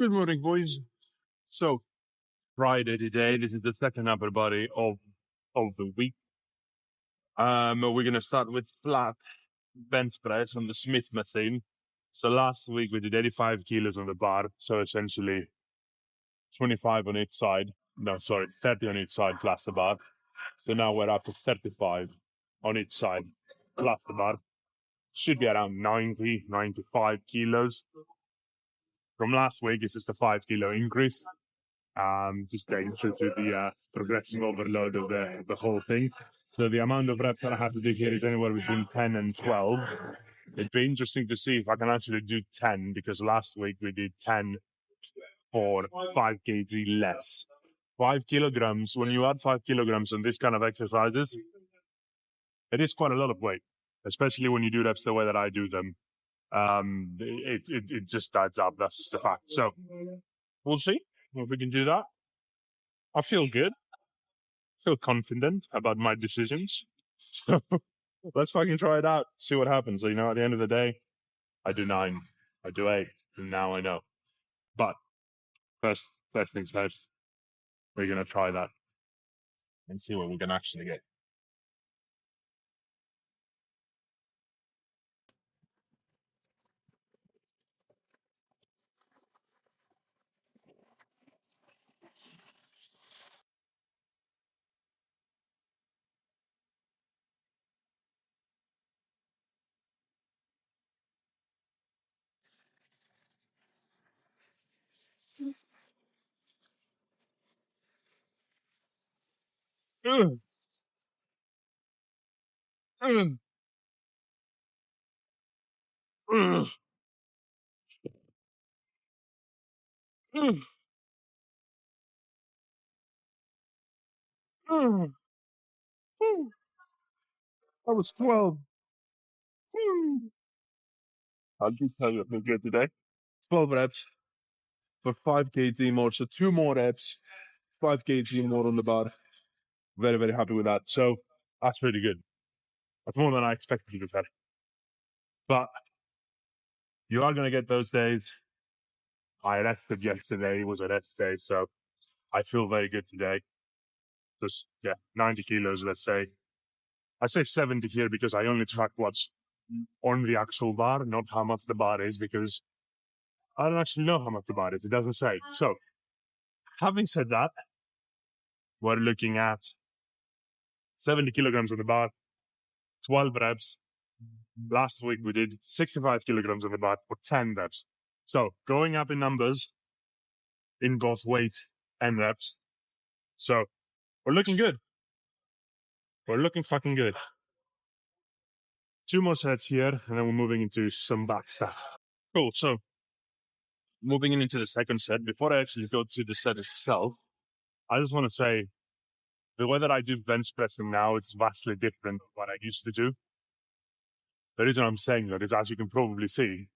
Good morning, boys. So, Friday today. This is the second upper body of the week. We're gonna start with flat bench press on the Smith machine. So last week we did 85 kilos on the bar. So essentially 25 on each side. No, sorry, 30 on each side plus the bar. So now we're up to 35 on each side plus the bar. Should be around 90, 95 kilos. From last week, it's just a 5 kilo increase. Just getting through to the progressive overload of the whole thing. So the amount of reps that I have to do here is anywhere between 10 and 12. It'd be interesting to see if I can actually do 10, because last week we did 10 for 5 kg less. 5 kilograms, when you add 5 kilograms on this kind of exercises, it is quite a lot of weight, especially when you do reps the way that I do them. It just adds up. That's just a fact. So we'll see if we can do that. I feel good. Feel confident about my decisions. So let's fucking try it out. See what happens. So, at the end of the day, I do 9, I do 8, and now I know. But first things first, we're going to try that and see what we can actually get. Mm, mm, mm, mm, mm, mm. That was 12. I'll just tell you, I feel good today. 12 reps for 5 kg more. So 2 more reps, 5 kg more on the bar. Very, very happy with that. So that's pretty good. That's more than I expected to do. But you are going to get those days. I rested yesterday. It was a rest day. So I feel very good today. Just, 90 kilos, let's say. I say 70 here because I only track what's on the actual bar, not how much the bar is, because I don't actually know how much the bar is. It doesn't say. So having said that, we're looking at 70 kilograms on the bar, 12 reps. Last week we did 65 kilograms on the bar for 10 reps. So going up in numbers in both weight and reps. So we're looking good. We're looking fucking good. 2 more sets here, and then we're moving into some back stuff. Cool. So moving into the second set, before I actually go to the set itself, I just want to say the way that I do bench pressing now, it's vastly different from what I used to do. The reason I'm saying that is, as you can probably see,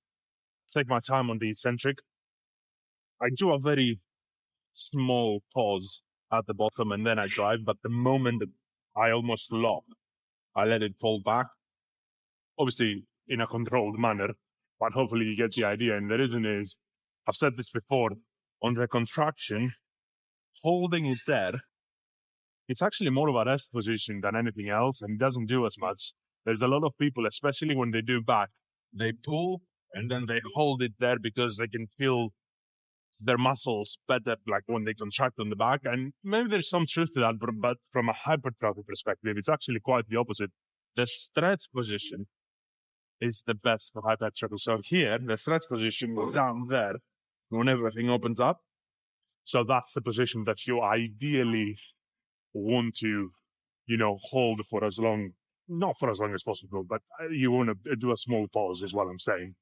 take my time on the eccentric. I do a very small pause at the bottom and then I drive, but the moment that I almost lock, I let it fall back. Obviously in a controlled manner, but hopefully you get the idea. And the reason is, I've said this before, on the contraction, holding it there, it's actually more of a rest position than anything else, and it doesn't do as much. There's a lot of people, especially when they do back, they pull and then they hold it there because they can feel their muscles better, like when they contract on the back. And maybe there's some truth to that, but from a hypertrophy perspective, it's actually quite the opposite. The stretch position is the best for hypertrophy. So here, the stretch position was down there when everything opens up. So that's the position that you ideally want to, hold for as long, not for as long as possible, but you want to do a small pause is what I'm saying.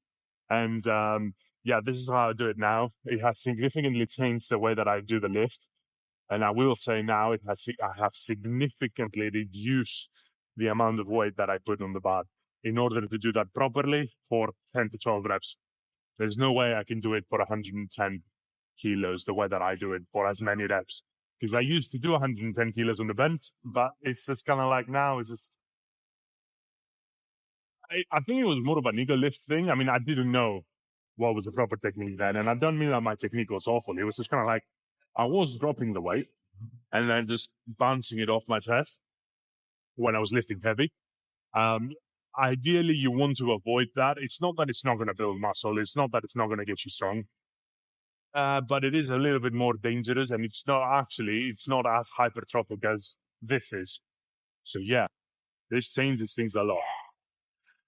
And, this is how I do it now. It has significantly changed the way that I do the lift. And I will say now I have significantly reduced the amount of weight that I put on the bar in order to do that properly for 10 to 12 reps. There's no way I can do it for 110 kilos the way that I do it for as many reps. Because I used to do 110 kilos on the bench, but it's just kind of like now, it's just, I think it was more of an ego lift thing. I mean, I didn't know what was the proper technique then. And I don't mean that my technique was awful. It was just kind of like I was dropping the weight and then just bouncing it off my chest when I was lifting heavy. Um, Ideally, you want to avoid that. It's not that it's not going to build muscle. It's not that it's not going to get you strong. But it is a little bit more dangerous, and it's not as hypertrophic as this is. So yeah, this changes things a lot.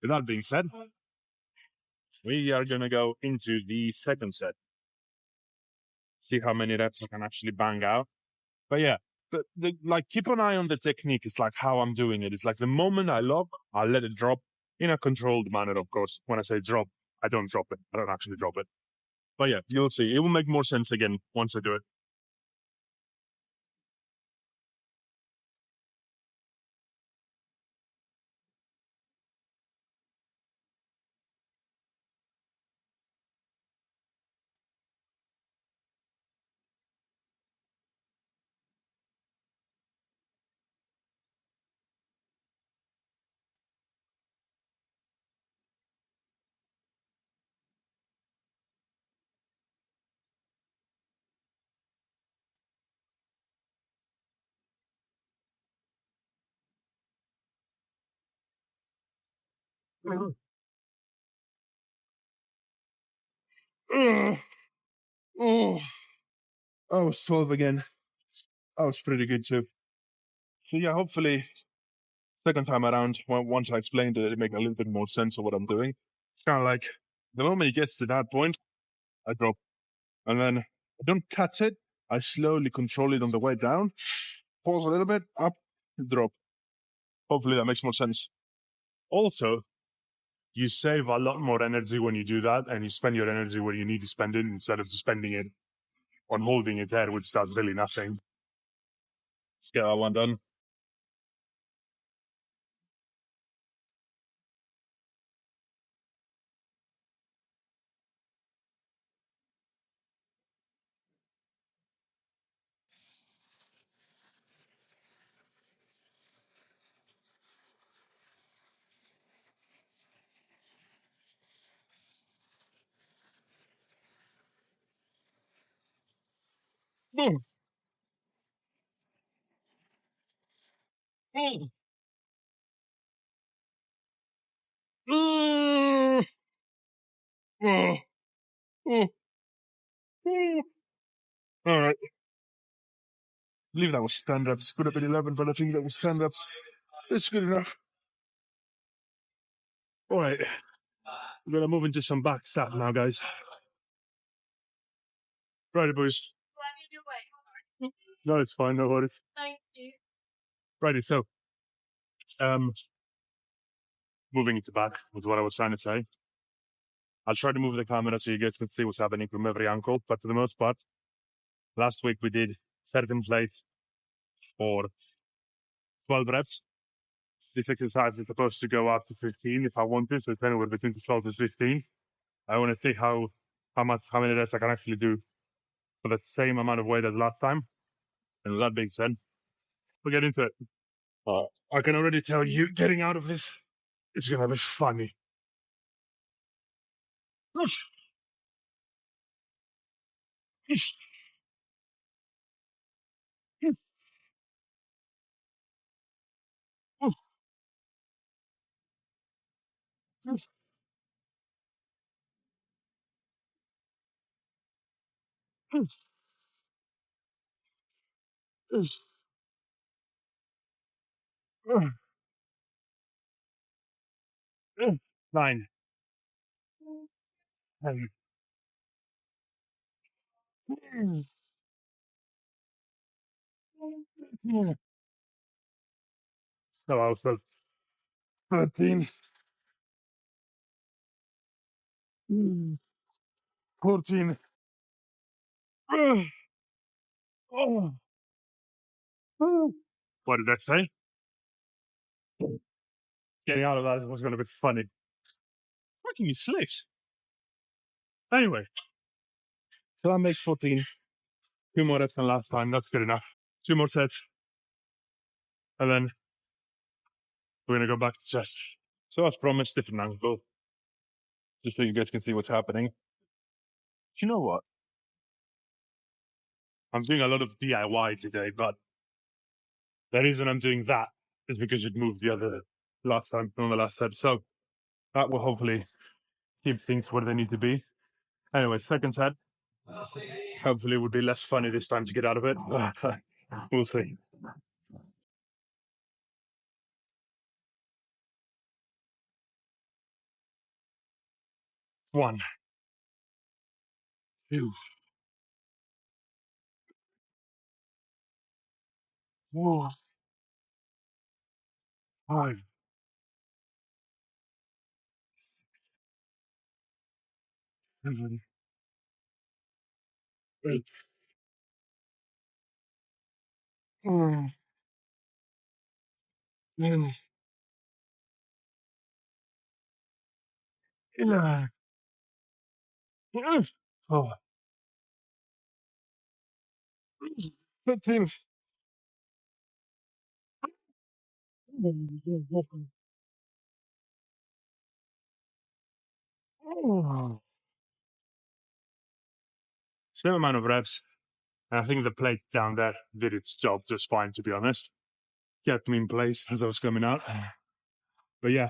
With that being said, we are going to go into the second set. See how many reps I can actually bang out. But yeah, like keep an eye on the technique. It's like how I'm doing it. It's like the moment I lock, I'll let it drop in a controlled manner, of course. When I say drop, I don't drop it. I don't actually drop it. But yeah, you'll see. It will make more sense again once I do it. Oh, oh, I was 12 again. That was pretty good too. So yeah, hopefully second time around, once I explained it, it make a little bit more sense of what I'm doing. It's kind of like the moment it gets to that point, I drop. And then I don't cut it. I slowly control it on the way down. Pause a little bit, up, drop. Hopefully that makes more sense. Also, you save a lot more energy when you do that, and you spend your energy where you need to spend it instead of spending it on holding it there, which does really nothing. Let's get that one done. Mm, mm, mm, mm, mm, mm. All right. I believe that was stand-ups. Could have been 11, but I think that was stand-ups. It's good enough. All right. We're going to move into some back stuff now, guys. Righty, boys. No, it's fine. No worries. Righty, so, um, moving into back was what I was trying to say. I'll try to move the camera so you guys can see what's happening from every angle, but for the most part, last week we did certain plates for 12 reps. This exercise is supposed to go up to 15 if I want to, so it's anywhere between 12 and 15. I want to see how many reps I can actually do for the same amount of weight as last time. And with that being said, we'll get into it. I can already tell you, getting out of this is going to be funny. Nine. 10. So I was 13. 14. What did I say? Getting out of that was going to be funny. Fucking you slips. Anyway, so that makes 14. 2 more reps than last time. That's good enough. 2 more sets. And then we're going to go back to chest. So as promised, different angle. Just so you guys can see what's happening. You know what? I'm doing a lot of DIY today, but the reason I'm doing that is because it moved the other last time on the last set. So that will hopefully keep things where they need to be. Anyway, second set. Hopefully it would be less funny this time to get out of it. We'll see. One, two, four, five, seven, eight, nine, 11, 12, 13. Same amount of reps. And I think the plate down there did its job just fine, to be honest. Kept me in place as I was coming out. But yeah,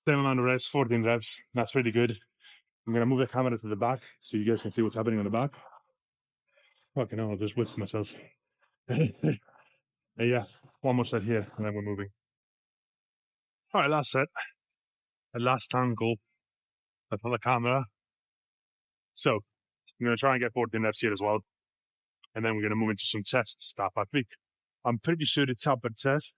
same amount of reps, 14 reps. That's really good. I'm going to move the camera to the back so you guys can see what's happening on the back. Fucking hell, I'll just whisk myself. Yeah, one more set here, and then we're moving. All right, last set. The last angle on the camera. So I'm going to try and get 14 reps here as well. And then we're going to move into some chest stuff. I'm pretty sure it's upper chest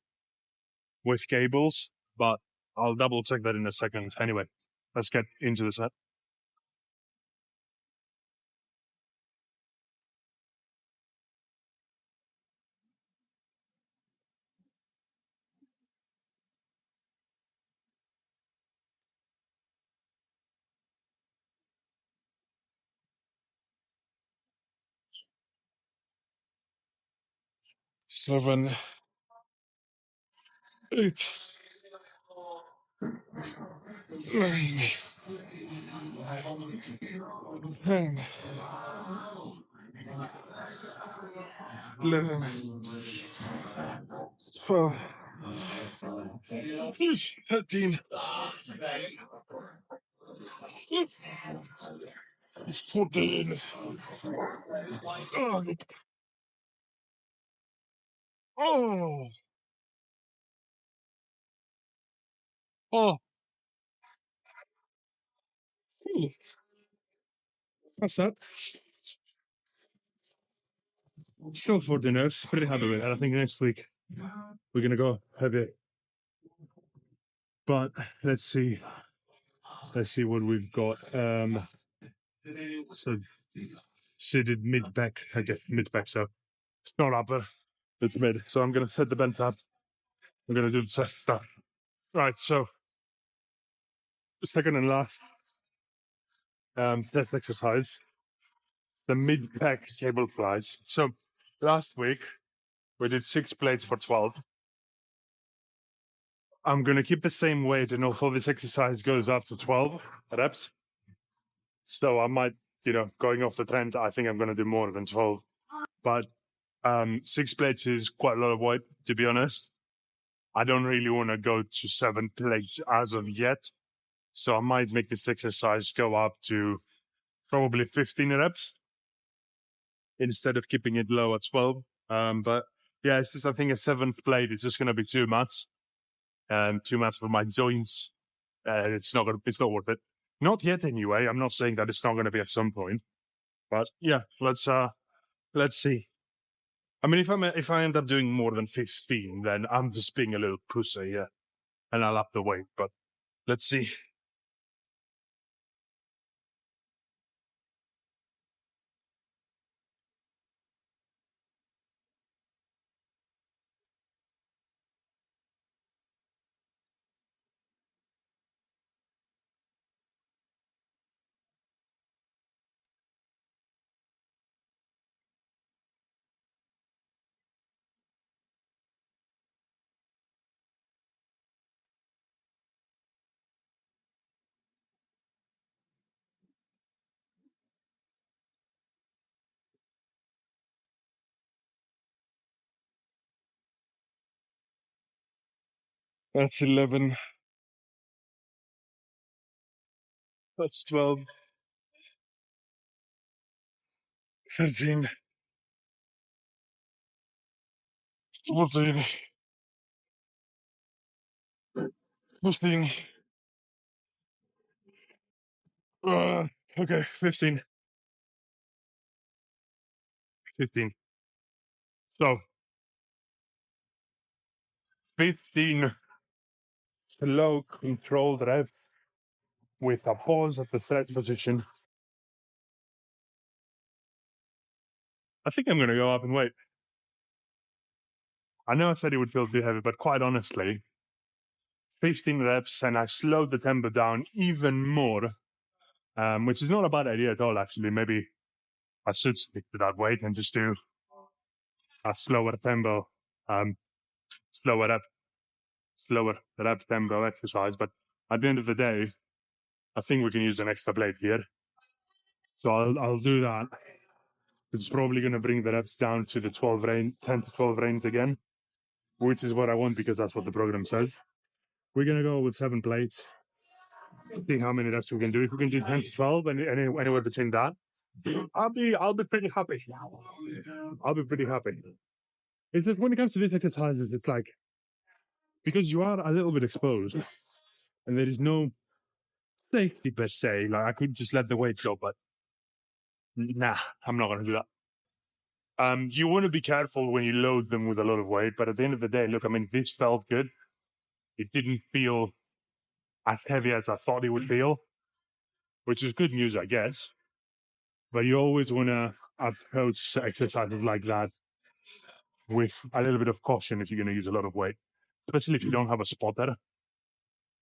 with cables, but I'll double check that in a second. Anyway, let's get into the set. 7, 8, 9, 10, 11, 12, 13, 14. Oh, oh, oh. That's that. Still 14 nerves. Pretty happy with that. I think next week we're going to go heavy. But let's see. Let's see what we've got. So seated mid back, I guess mid back. So it's not upper, it's mid. So I'm gonna set the bent up. I'm gonna do the chest stuff. Right. So the second and last chest exercise, the mid back cable flies. So last week we did 6 plates for 12. I'm gonna keep the same weight, and although this exercise goes up to 12 reps, so I might, going off the trend, I think I'm gonna do more than 12. But 6 plates is quite a lot of weight, to be honest. I don't really want to go to 7 plates as of yet. So I might make this exercise go up to probably 15 reps instead of keeping it low at 12. But yeah, it's just, I think a 7th plate is just going to be too much, and too much for my joints. It's not worth it. Not yet anyway. I'm not saying that it's not going to be at some point, but yeah, let's see. I mean, if I end up doing more than 15, then I'm just being a little pussy, yeah, and I'll up the weight. But let's see. That's 11. That's 12. 13. 14. 15. Okay, 15. 15. So, 15 slow, controlled reps with a pause at the stretch position. I think I'm going to go up and wait. I know I said it would feel too heavy, but quite honestly, 15 reps and I slowed the tempo down even more, which is not a bad idea at all, actually. Maybe I should stick to that weight and just do a slower tempo, slower rep, slower rep tempo exercise. But at the end of the day, I think we can use an extra plate here. So I'll do that. It's probably going to bring the reps down to the 12 range, 10 to 12 range again, which is what I want because that's what the program says. We're going to go with 7 plates, see how many reps we can do. If we can do 10 to 12 and anywhere between that, I'll be pretty happy. I'll be pretty happy. It's just when it comes to these exercises, it's like, because you are a little bit exposed and there is no safety per se, like I could just let the weight go, but nah, I'm not going to do that. You want to be careful when you load them with a lot of weight, but at the end of the day, look, I mean, this felt good. It didn't feel as heavy as I thought it would feel, which is good news, I guess. But you always want to approach exercises like that with a little bit of caution if you're going to use a lot of weight, especially if you don't have a spotter.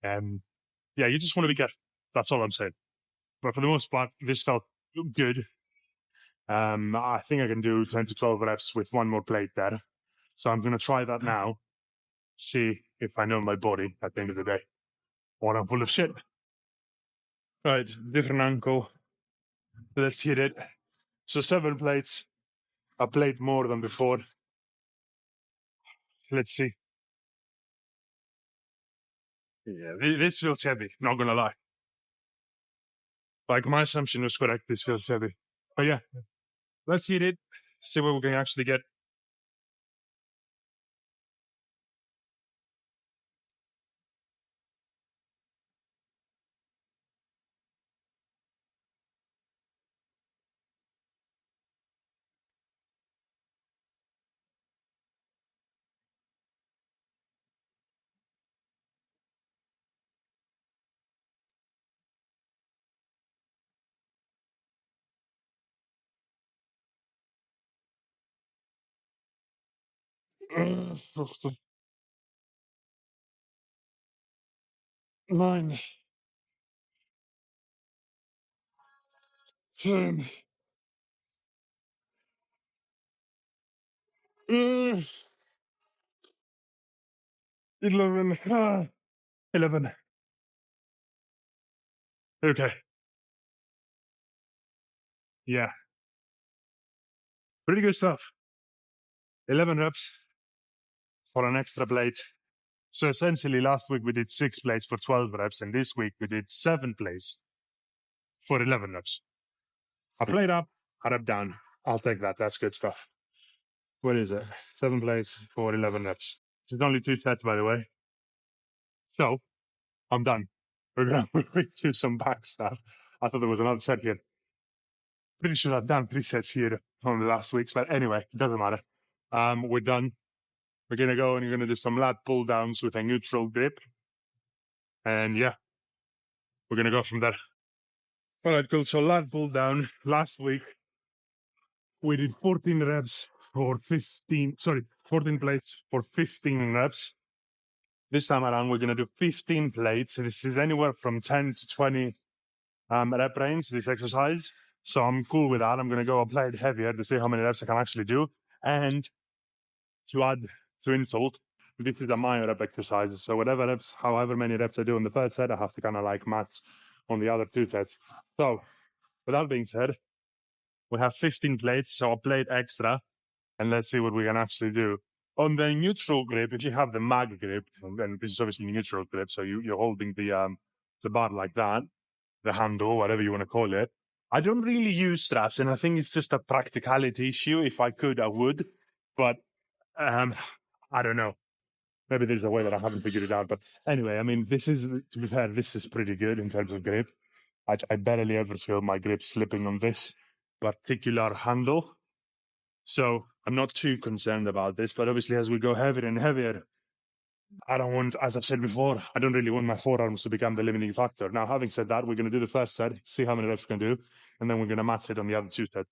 Yeah, you just want to be careful. That's all I'm saying. But for the most part, this felt good. I think I can do 10 to 12 reps with one more plate there. So I'm going to try that now, see if I know my body at the end of the day, or I'm full of shit. Right, different ankle. Let's hit it. So 7 plates, a plate more than before. Let's see. Yeah, this feels heavy, not going to lie. Like, my assumption was correct, this feels heavy. But yeah, let's hit it, see what we can actually get. Nine, 10, 11, 11. Okay, yeah, pretty good stuff. 11 reps for an extra plate. So essentially, last week we did 6 plates for 12 reps, and this week we did 7 plates for 11 reps. A plate up, a rep down. I'll take that. That's good stuff. What is it? 7 plates for 11 reps. It's only 2 sets, by the way. So I'm done. We're going to do some back stuff. I thought there was another set here. Pretty sure I've done 3 sets here on the last week's, but anyway, it doesn't matter. We're done. We're going to go and you're going to do some lat pull downs with a neutral grip. And yeah, we're going to go from there. All right, cool. So lat pull down. Last week, we did 14 reps for 14 plates for 15 reps. This time around, we're going to do 15 plates. This is anywhere from 10 to 20 rep range, this exercise. So I'm cool with that. I'm going to go a plate heavier to see how many reps I can actually do. And to add to insult, this is a minor rep exercise. So however many reps I do in the third set, I have to kind of like match on the other 2 sets. So with that being said, we have 15 plates, so a plate extra, and let's see what we can actually do. On the neutral grip, if you have the mag grip, and this is obviously neutral grip, so you're holding the bar like that, the handle, whatever you want to call it. I don't really use straps, and I think it's just a practicality issue. If I could, I would, but I don't know. Maybe there's a way that I haven't figured it out. But anyway, I mean, this is, to be fair, this is pretty good in terms of grip. I barely ever feel my grip slipping on this particular handle. So I'm not too concerned about this. But obviously, as we go heavier and heavier, I don't want, as I've said before, I don't really want my forearms to become the limiting factor. Now, having said that, we're going to do the first set, see how many reps we can do, and then we're going to match it on the other two sets.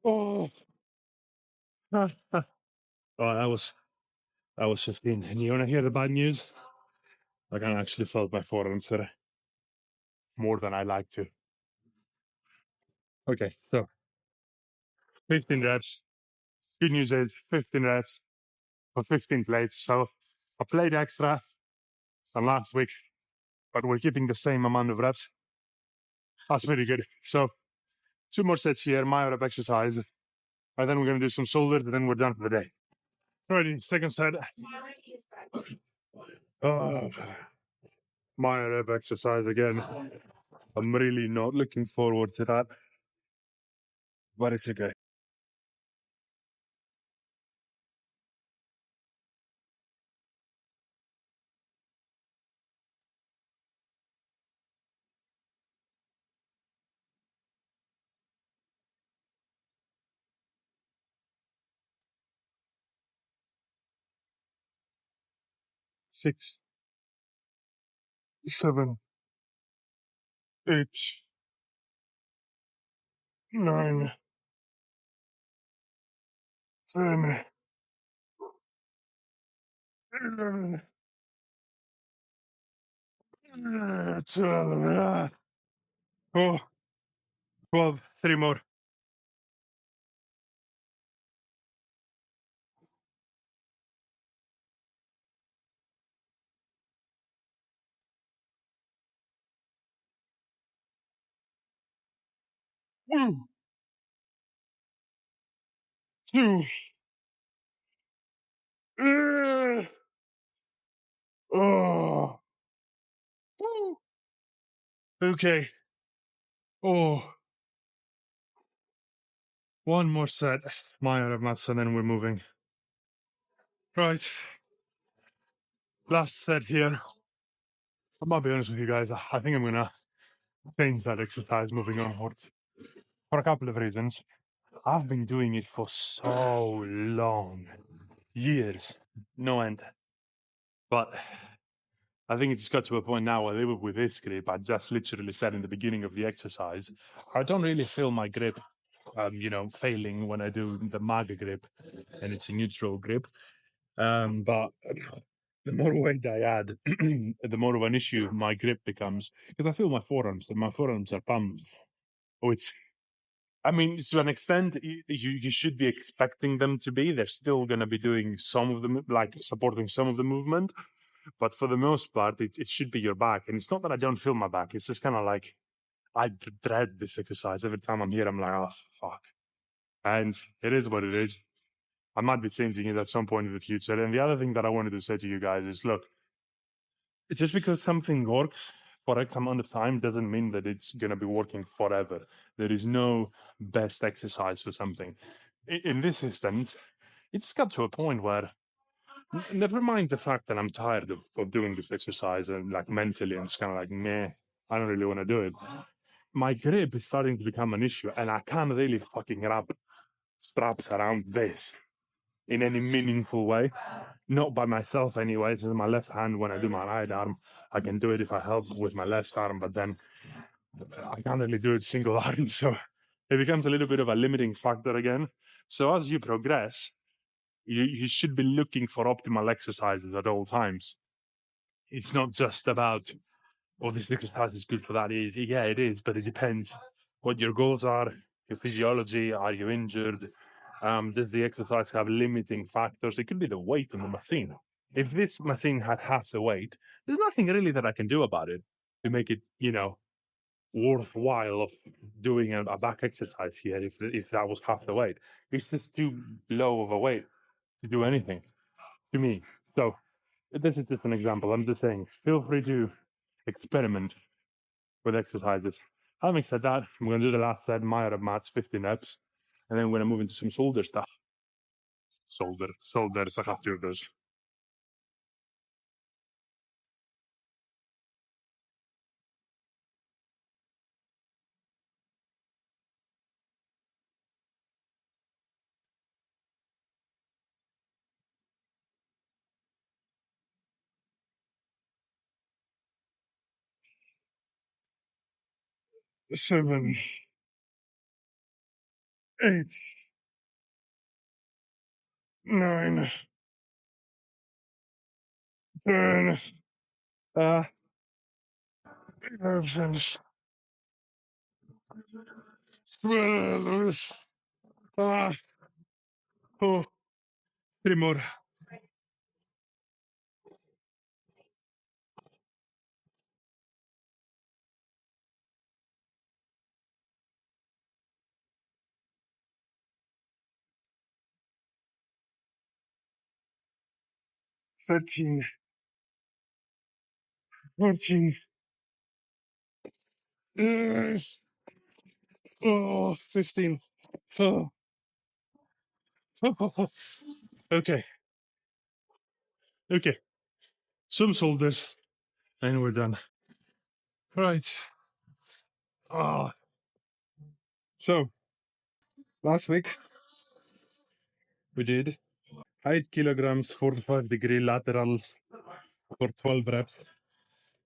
Oh, that was 15. And you want to hear the bad news? I can actually felt my forearms today more than I like to. Okay, so 15 reps. Good news is 15 reps for 15 plates. So I played extra than last week, but we're keeping the same amount of reps. That's pretty good. So 2 more sets here, my rep exercise. And then we're going to do some shoulders, and then we're done for the day. Alrighty, second set. Oh, my rep exercise again. I'm really not looking forward to that, but it's okay. Six, seven, eight, nine, 10, 11, 12, oh, 12, 3 more. One, 2, oh, okay. Oh, one more set. My rep mats, and then we're moving. Right. Last set here. I might be honest with you guys. I think I'm gonna change that exercise moving onward for a couple of reasons. I've been doing it for so long, years, no end. But I think it's got to a point now where even with this grip, I just literally said in the beginning of the exercise, I don't really feel my grip, failing when I do the mag grip, and it's a neutral grip. But the more weight I add, the more of an issue my grip becomes because I feel my forearms, and my forearms are pumped. Which, I mean, to an extent, you should be expecting them to be. They're still going to be doing some of the like supporting some of the movement, but for the most part, it should be your back. And it's not that I don't feel my back. It's just kind of like I dread this exercise every time I'm here. I'm like, oh fuck, and it is what it is. I might be changing it at some point in the future. And the other thing that I wanted to say to you guys is, look, it's just because something works for X amount of time doesn't mean that it's going to be working forever. There is no best exercise for something. In this instance, it's got to a point where, never mind the fact that I'm tired of doing this exercise and like mentally, I'm just kind of like, meh, I don't really want to do it. my grip is starting to become an issue, and I can't really fucking wrap straps around this in any meaningful way. Not by myself, anyways. With my left hand, when I do my right arm, I can do it if I help with my left arm, but then I can't really do it single arm. So it becomes a little bit of a limiting factor again. So as you progress, you should be looking for optimal exercises at all times. It's not just about, oh, this exercise is good for that. Yeah, it is, but it depends what your goals are, your physiology. Are you injured? Does the exercise have limiting factors? It could be the weight on the machine. If this machine had half the weight, there's nothing really that I can do about it to make it, worthwhile of doing a back exercise here. If that was half the weight, it's just too low of a weight to do anything to me. So this is just an example. I'm just saying, feel free to experiment with exercises. Having said that, I'm going to do the last set, my rep mats, 15 reps, and then we're going to move into some shoulder stuff. Shoulders, I have to do those. Seven, 8, 9, 10, 11, 12, oh, 3 more. 13, 14, 15. Oh. Okay. Okay. Some shoulders, and we're done. Right. Oh. So, last week we did 8 kilograms, 45-degree laterals for 12 reps,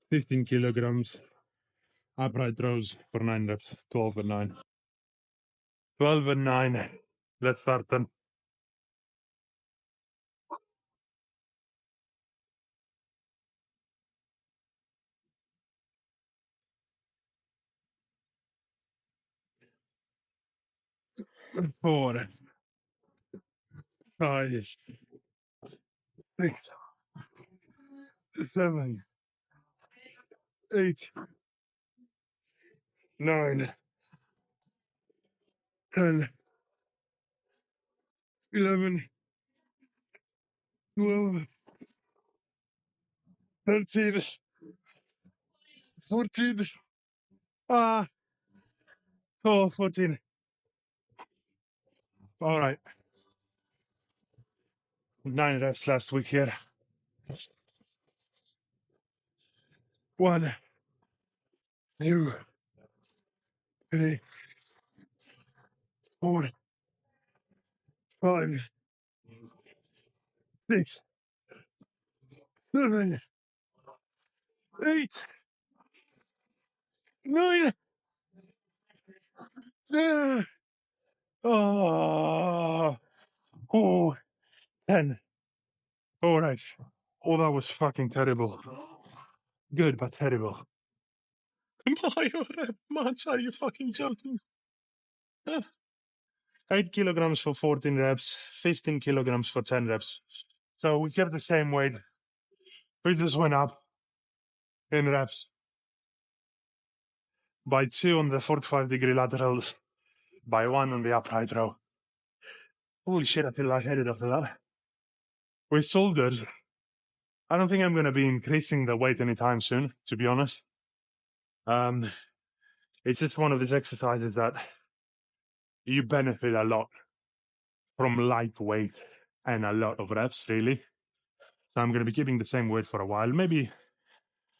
15 kilograms, upright rows for 9 reps, 12 and 9. 12 and 9. Let's start then. Four, 5, 6, 7, 8, 9, 10, 11, 12, 13, 14, ah, oh, 14. All right. 9 reps last week here. 1, 2, 3, 4, 5, 6, 7, 8, 9. Oh, oh, 10. All right. Oh, that was fucking terrible. Good, but terrible. My rep mats, are you fucking joking? 8 kilograms for 14 reps, 15 kilograms for 10 reps. So we kept the same weight. We just went up in reps by 2 on the 45-degree laterals, by 1 on the upright row. Holy shit, I feel lightheaded after that. With shoulders, I don't think I'm going to be increasing the weight anytime soon, to be honest. It's just one of these exercises that you benefit a lot from lightweight and a lot of reps, really. So I'm going to be keeping the same weight for a while. Maybe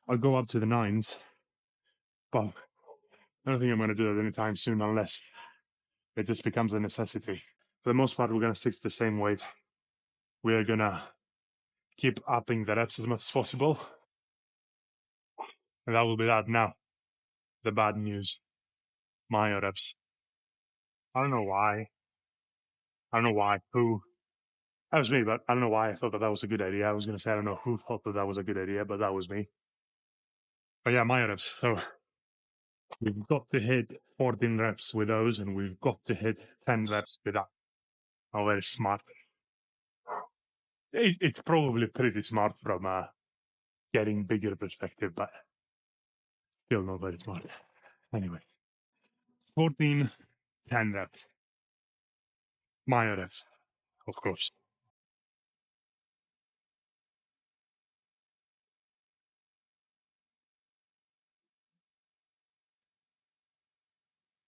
I'll go up to the 9s, but I don't think I'm going to do that anytime soon unless it just becomes a necessity. For the most part, we're going to stick to the same weight. We are going to keep upping the reps as much as possible. And that will be that. Now, the bad news. Myo reps. I don't know why. I don't know why. Who? That was me, but I don't know why I thought that that was a good idea. I was going to say I don't know who thought that that was a good idea, but that was me. But yeah, myo reps. So we've got to hit 14 reps with those, and we've got to hit 10 reps with that. Oh, very smart. It's probably pretty smart from a getting bigger perspective, but still not very smart. Anyway, 14, 10 reps. Myo reps, of course.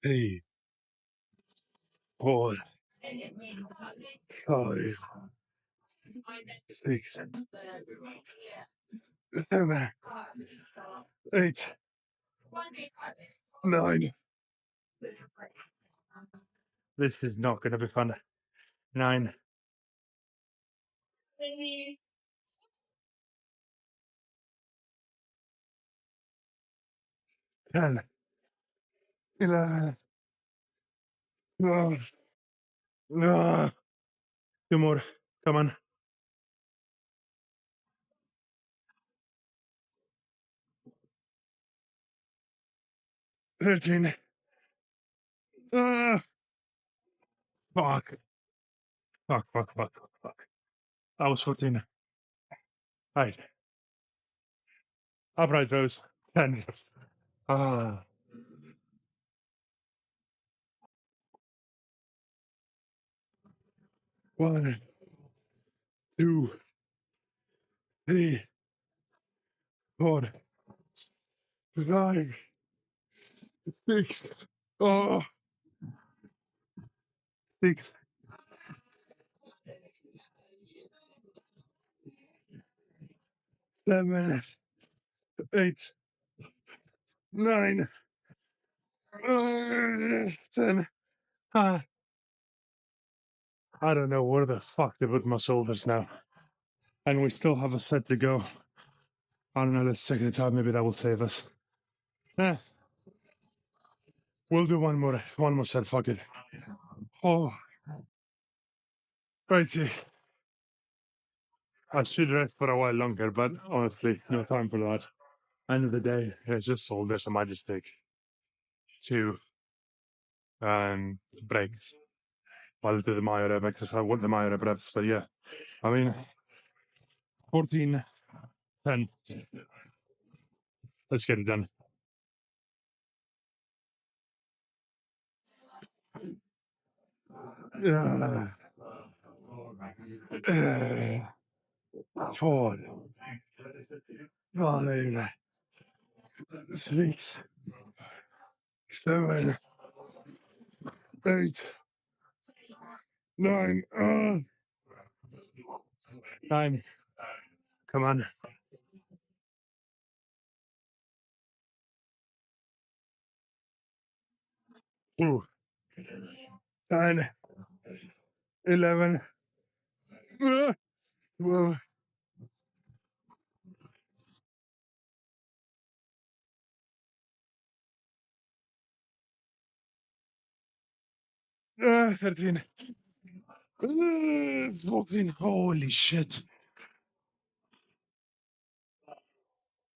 Three, 4, 5, 6, 7, 8, 9. This is not going to be fun. 9, 10, 11, 12. No. 2 more. Come on. 13. Ah, fuck. Fuck. That was 14. Right. Upright rows. 10. Ah. 1, 2, 3, 4, 5, 6. Oh, 6, 7, 8, 9, 10. Ah. I don't know where the fuck to put my shoulders now. And we still have a set to go. I don't know, let's take it out. Maybe that will save us. We'll do one more set. Fuck it. Oh, righty. I should rest for a while longer, but honestly, no time for that. End of the day, it's just shoulders, so I might just take 2 breaks while I do the Myo rep exercise. What the Myo rep reps, but yeah, I mean, 14, 10. Let's get it done. Uh, 4, 5, 6, 7, 8, 9. 9. Come on. 2, 10, 11, 12, 13, 14. Holy shit.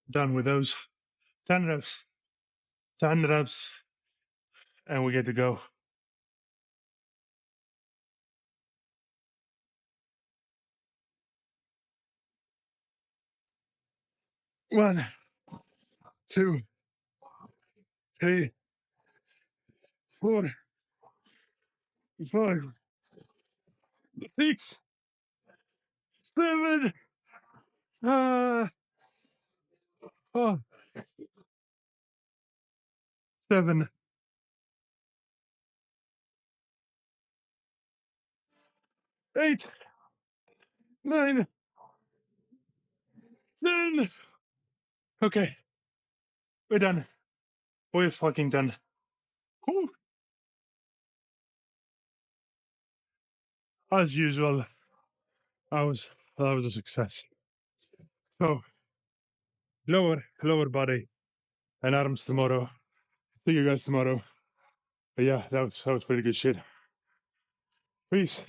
Done with those. 10 reps. 10 reps. And we get to go. 1, 2, 3, 4, 5, 6, 7, 7, 8, 9, 10. Okay, we're done. We're fucking done. Whew. As usual, that was a success. So lower body and arms tomorrow. See you guys tomorrow. But yeah, that was pretty good shit. Peace.